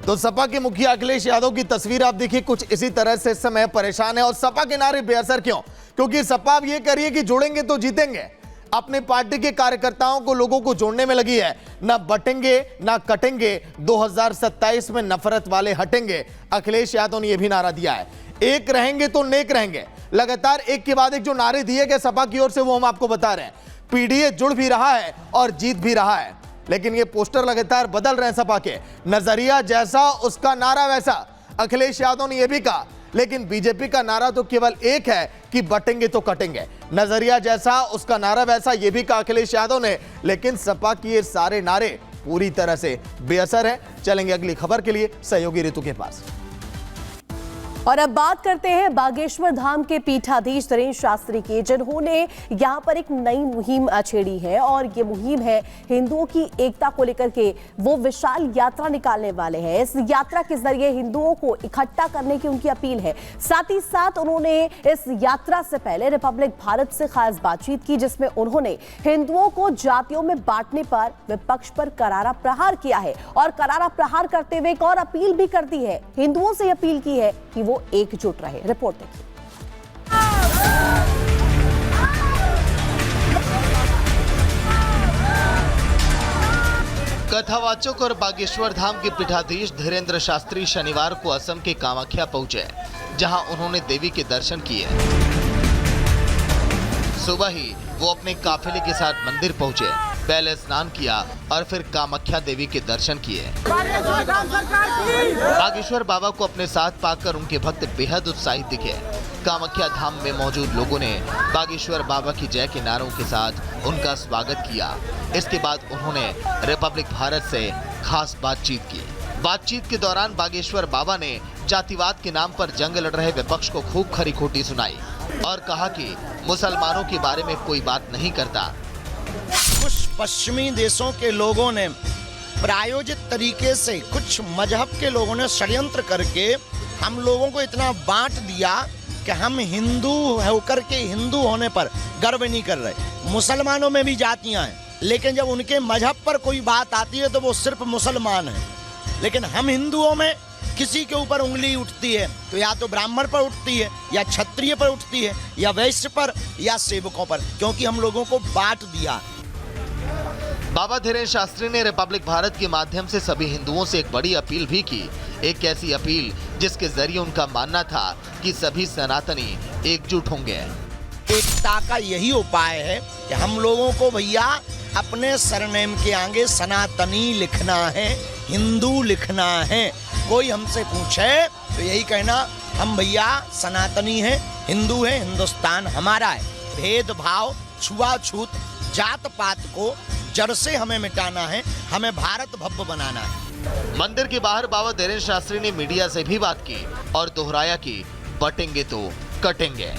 तो सपा के मुखिया अखिलेश यादव की तस्वीर आप देखिए, कुछ इसी तरह से इस समय परेशान है। और सपा के नारे बेअसर क्यों? क्योंकि सपा अब ये कह रही है कि जोड़ेंगे तो जीतेंगे। अपने पार्टी के कार्यकर्ताओं को, लोगों को जोड़ने में लगी है। ना बटेंगे ना कटेंगे, 2027 में नफरत वाले हटेंगे। अखिलेश यादव ने यह भी नारा दिया है, एक रहेंगे तो नेक रहेंगे। लगातार एक के बाद एक जो नारे दिए गए सपा की ओर से, वो हम आपको बता रहे हैं। पीडीए जुड़ भी रहा है और जीत भी रहा है, लेकिन ये पोस्टर लगातार बदल रहे हैं सपा के। नजरिया जैसा उसका नारा वैसा, अखिलेश यादव ने यह भी कहा। लेकिन बीजेपी का नारा तो केवल एक है कि बटेंगे तो कटेंगे। नजरिया जैसा उसका नारा वैसा, यह भी कहा अखिलेश यादव ने। लेकिन सपा की ये सारे नारे पूरी तरह से बेअसर है। चलेंगे अगली खबर के लिए सहयोगी ऋतु के पास। और अब बात करते हैं बागेश्वर धाम के पीठाधीश धीरेन्द्र शास्त्री की, जिन्होंने यहाँ पर एक नई मुहिम छेड़ी है। और ये मुहिम है हिंदुओं की एकता को लेकर के। वो विशाल यात्रा निकालने वाले हैं। इस यात्रा के जरिए हिंदुओं को इकट्ठा करने की उनकी अपील है। साथ ही साथ उन्होंने इस यात्रा से पहले रिपब्लिक भारत से खास बातचीत की, जिसमें उन्होंने हिंदुओं को जातियों में बांटने पर विपक्ष पर करारा प्रहार किया है। और करारा प्रहार करते हुए एक और अपील भी कर दी है, हिंदुओं से अपील की है कि वो एकजुट रहे। रिपोर्ट देखिए। कथावाचक और बागेश्वर धाम के पीठाधीश धीरेन्द्र शास्त्री शनिवार को असम के कामाख्या पहुंचे, जहां उन्होंने देवी के दर्शन किए। सुबह ही वो अपने काफिले के साथ मंदिर पहुंचे, पहले स्नान किया और फिर कामाख्या देवी के दर्शन किए। बागेश्वर बाबा को अपने साथ पाकर उनके भक्त बेहद उत्साहित दिखे। कामाख्या धाम में मौजूद लोगों ने बागेश्वर बाबा की जय के नारों के साथ उनका स्वागत किया। इसके बाद उन्होंने रिपब्लिक भारत से खास बातचीत की। बातचीत के दौरान बागेश्वर बाबा ने जातिवाद के नाम पर जंग लड़ रहे विपक्ष को खूब खरी खोटी सुनाई और कहा कि मुसलमानों के बारे में कोई बात नहीं करता। कुछ पश्चिमी देशों के लोगों ने प्रायोजित तरीके से, कुछ मजहब के लोगों ने षड्यंत्र करके हम लोगों को इतना बांट दिया कि हम हिंदू होकर के हिंदू होने पर गर्व नहीं कर रहे। मुसलमानों में भी जातियां हैं, लेकिन जब उनके मजहब पर कोई बात आती है तो वो सिर्फ मुसलमान हैं। लेकिन हम हिंदुओं में किसी के ऊपर उंगली उठती है तो या तो ब्राह्मण पर उठती है, या क्षत्रिय पर उठती है, या वैश्य पर, या सेवकों पर, क्योंकि हम लोगों को बांट दिया। बाबा धीरेन्द्र शास्त्री ने रिपब्लिक भारत के माध्यम से सभी हिंदुओं से एक बड़ी अपील भी की। एक ऐसी अपील जिसके जरिए उनका मानना था कि सभी सनातनी एकजुट होंगे। एकता का यही उपाय है कि हम लोगों को भैया अपने सरनेम के आगे सनातनी लिखना है, हिंदू लिखना है। कोई हमसे पूछे तो यही कहना, हम भैया सनातनी हैं, हिंदू हैं, हिंदुस्तान हमारा है। भेदभाव, छुआछूत, जात पात को जड़ से हमें मिटाना है, हमें भारत भव्य बनाना है। मंदिर के बाहर बाबा धीरेन्द्र शास्त्री ने मीडिया से भी बात की और दोहराया कि बटेंगे तो कटेंगे।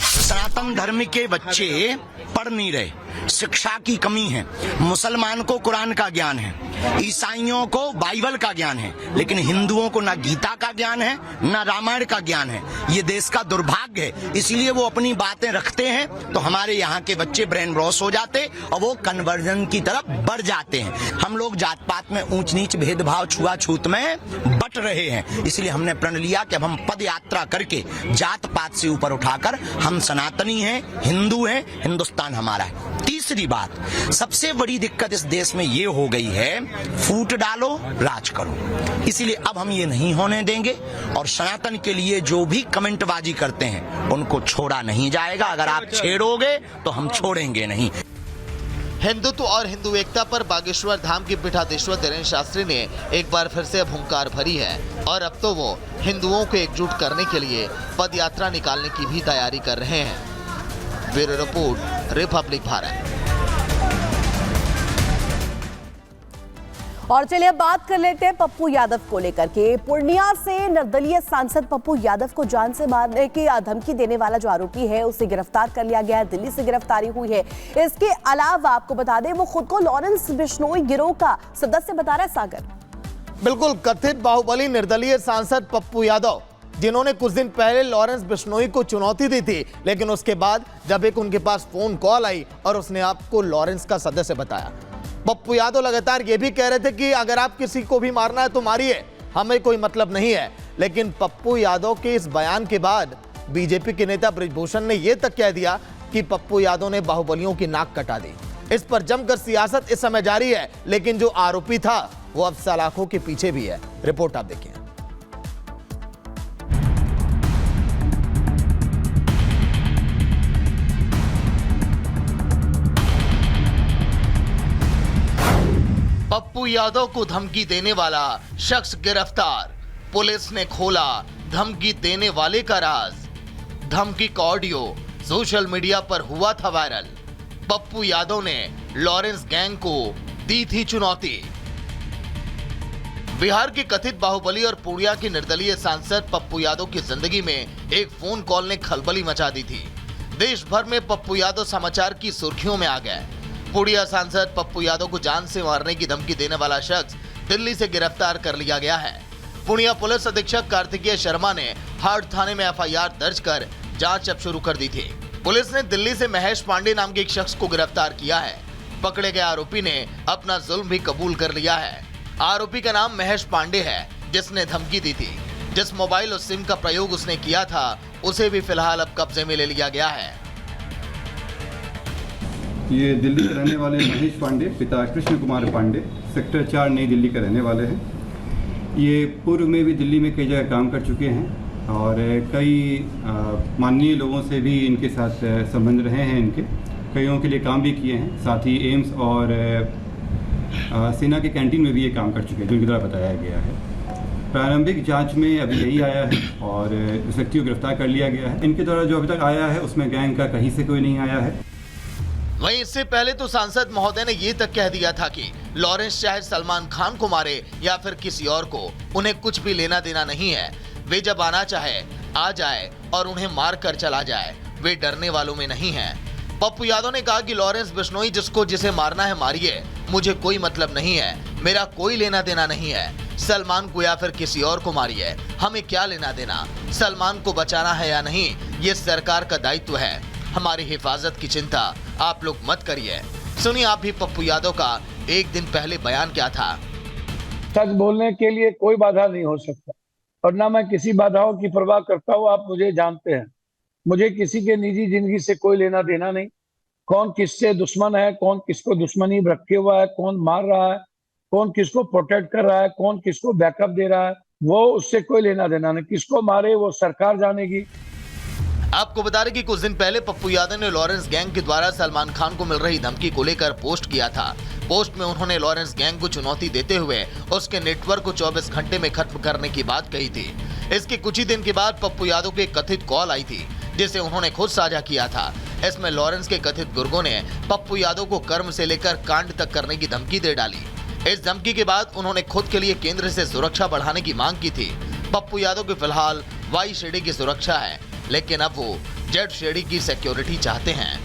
सनातन धर्म के बच्चे पढ़ नहीं रहे, शिक्षा की कमी है। मुसलमान को कुरान का ज्ञान है, ईसाइयों को बाइबल का ज्ञान है, लेकिन हिंदुओं को ना गीता का ज्ञान है, ना रामायण का ज्ञान है। ये देश का दुर्भाग्य है। इसलिए वो अपनी बातें रखते हैं तो हमारे यहाँ के बच्चे ब्रेन वॉश हो जाते और वो कन्वर्जन की तरफ बढ़ जाते हैं। हम लोग जात पात में ऊंच नीच, भेदभाव, छुआछूत में बट रहे हैं। इसलिए हमने प्रण लिया कि अब हम पद यात्रा करके जात पात से ऊपर उठाकर हम सनातनी हैं, हिंदू हैं, हिंदुस्तान हमारा है। तीसरी बात, सबसे बड़ी दिक्कत इस देश में ये हो गई है, फूट डालो राज करो। इसलिए अब हम ये नहीं होने देंगे और सनातन के लिए जो भी कमेंटबाजी करते हैं उनको छोड़ा नहीं जाएगा। अगर आप छेड़ोगे तो हम छोड़ेंगे नहीं। हिंदुत्व और हिंदू एकता पर बागेश्वर धाम के पीठाधीश्वर धीरेन्द्र शास्त्री ने एक बार फिर से हुंकार भरी है और अब तो वो हिंदुओं को एकजुट करने के लिए पद यात्रा निकालने की भी तैयारी कर रहे हैं। Bureau report, Republic Bharat. और चलिए अब बात कर लेते हैं पप्पू यादव को लेकर के। पूर्णिया से निर्दलीय सांसद पप्पू यादव को जान से मारने की धमकी देने वाला जो आरोपी है उसे गिरफ्तार कर लिया गया है। दिल्ली से गिरफ्तारी हुई है। इसके अलावा आपको बता दें, वो खुद को लॉरेंस बिश्नोई गिरोह का सदस्य बता रहा है। सागर, बिल्कुल कथित बाहुबली निर्दलीय सांसद पप्पू यादव, जिन्होंने कुछ दिन पहले लॉरेंस बिश्नोई को चुनौती दी थी, लेकिन उसके बाद जब एक उनके पास फोन कॉल आई और उसने आपको लॉरेंस का सदस्य बताया। पप्पू यादव लगातार ये भी कह रहे थे कि अगर आप किसी को भी मारना है तो मारिए, हमें कोई मतलब नहीं है। लेकिन पप्पू यादव के इस बयान के बाद बीजेपी के नेता बृजभूषण ने यह तक कह दिया कि पप्पू यादव ने बाहुबलियों की नाक कटा दी। इस पर जमकर सियासत इस समय जारी है, लेकिन जो आरोपी था वो अब सलाखों के पीछे भी है। रिपोर्ट आप देखिए। पप्पू यादव को धमकी देने वाला शख्स गिरफ्तार। पुलिस ने खोला धमकी देने वाले का राज। धमकी का ऑडियो सोशल मीडिया पर हुआ था वायरल। पप्पू यादव ने लॉरेंस गैंग को दी थी चुनौती। बिहार के कथित बाहुबली और पूर्णिया के निर्दलीय सांसद पप्पू यादव की जिंदगी में एक फोन कॉल ने खलबली मचा दी थी। देश भर में पप्पू यादव समाचार की सुर्खियों में आ गए। पूर्णिया सांसद पप्पू यादव को जान से मारने की धमकी देने वाला शख्स दिल्ली से गिरफ्तार कर लिया गया है। पूर्णिया पुलिस अधीक्षक कार्तिकेय शर्मा ने हाट थाने में एफआईआर दर्ज कर जांच अब शुरू कर दी थी। पुलिस ने दिल्ली से महेश पांडे नाम के एक शख्स को गिरफ्तार किया है। पकड़े गए आरोपी ने अपना जुल्म भी कबूल कर लिया है। आरोपी का नाम महेश पांडे है, जिसने धमकी दी थी। जिस मोबाइल और सिम का प्रयोग उसने किया था उसे भी फिलहाल अब कब्जे में ले लिया गया है। ये दिल्ली के रहने वाले महेश पांडे, पिता कृष्ण कुमार पांडे, सेक्टर 4 नई दिल्ली के रहने वाले हैं। ये पूर्व में भी दिल्ली में कई जगह काम कर चुके हैं और कई माननीय लोगों से भी इनके साथ संबंध रहे हैं। इनके कईयों के लिए काम भी किए हैं। साथ ही एम्स और सेना के कैंटीन में भी ये काम कर चुके हैं, जो इनके द्वारा बताया गया है। प्रारंभिक जांच में अभी यही आया है और इस व्यक्ति को गिरफ्तार कर लिया गया है। इनके द्वारा जो अभी तक आया है उसमें गैंग का कहीं से कोई नहीं आया है। वहीं इससे पहले तो सांसद महोदय ने ये तक कह दिया था कि लॉरेंस चाहे सलमान खान को मारे या फिर किसी और को, उन्हें कुछ भी लेना देना नहीं है। वे जब आना चाहे आ जाए और उन्हें मार कर चला जाए। वे डरने वालों में नहीं है। पप्पू यादव ने कहा कि लॉरेंस बिश्नोई जिसको जिसे मारना है मारिए, मुझे कोई मतलब नहीं है, मेरा कोई लेना देना नहीं है। सलमान को या फिर किसी और को मारिए, हमें क्या लेना देना। सलमान को बचाना है या नहीं, ये सरकार का दायित्व है। हमारी हिफाजत की चिंता आप लोग मत करिए। सुनिए आप भी पप्पू यादव का एक दिन पहले बयान क्या था। सच बोलने के लिए कोई बाधा नहीं हो सकता और ना मैं किसी बाधाओं की परवाह करता हूँ। आप मुझे जानते हैं, मुझे किसी के निजी जिंदगी से कोई लेना देना नहीं। कौन किससे दुश्मन है, कौन किसको दुश्मनी रखे हुआ है, कौन मार रहा है, कौन किसको प्रोटेक्ट कर रहा है, कौन किसको बैकअप दे रहा है, वो उससे कोई लेना देना नहीं। किसको मारे वो सरकार जानेगी। आपको बता दें कि कुछ दिन पहले पप्पू यादव ने लॉरेंस गैंग के द्वारा सलमान खान को मिल रही धमकी को लेकर पोस्ट किया था। पोस्ट में उन्होंने लॉरेंस गैंग को चुनौती देते हुए उसके नेटवर्क को 24 घंटे में खत्म करने की बात कही थी। इसके कुछ ही दिन के बाद पप्पू यादव को एक कथित कॉल आई थी, जिसे उन्होंने खुद साझा किया था। इसमें लॉरेंस के कथित गुर्गों ने पप्पू यादव को कर्म से लेकर कांड तक करने की धमकी दे डाली। इस धमकी के बाद उन्होंने खुद के लिए केंद्र से सुरक्षा बढ़ाने की मांग की थी। पप्पू यादव की फिलहाल वाई शेडी की सुरक्षा है, लेकिन अब वो जेड शेडी की सिक्योरिटी चाहते हैं।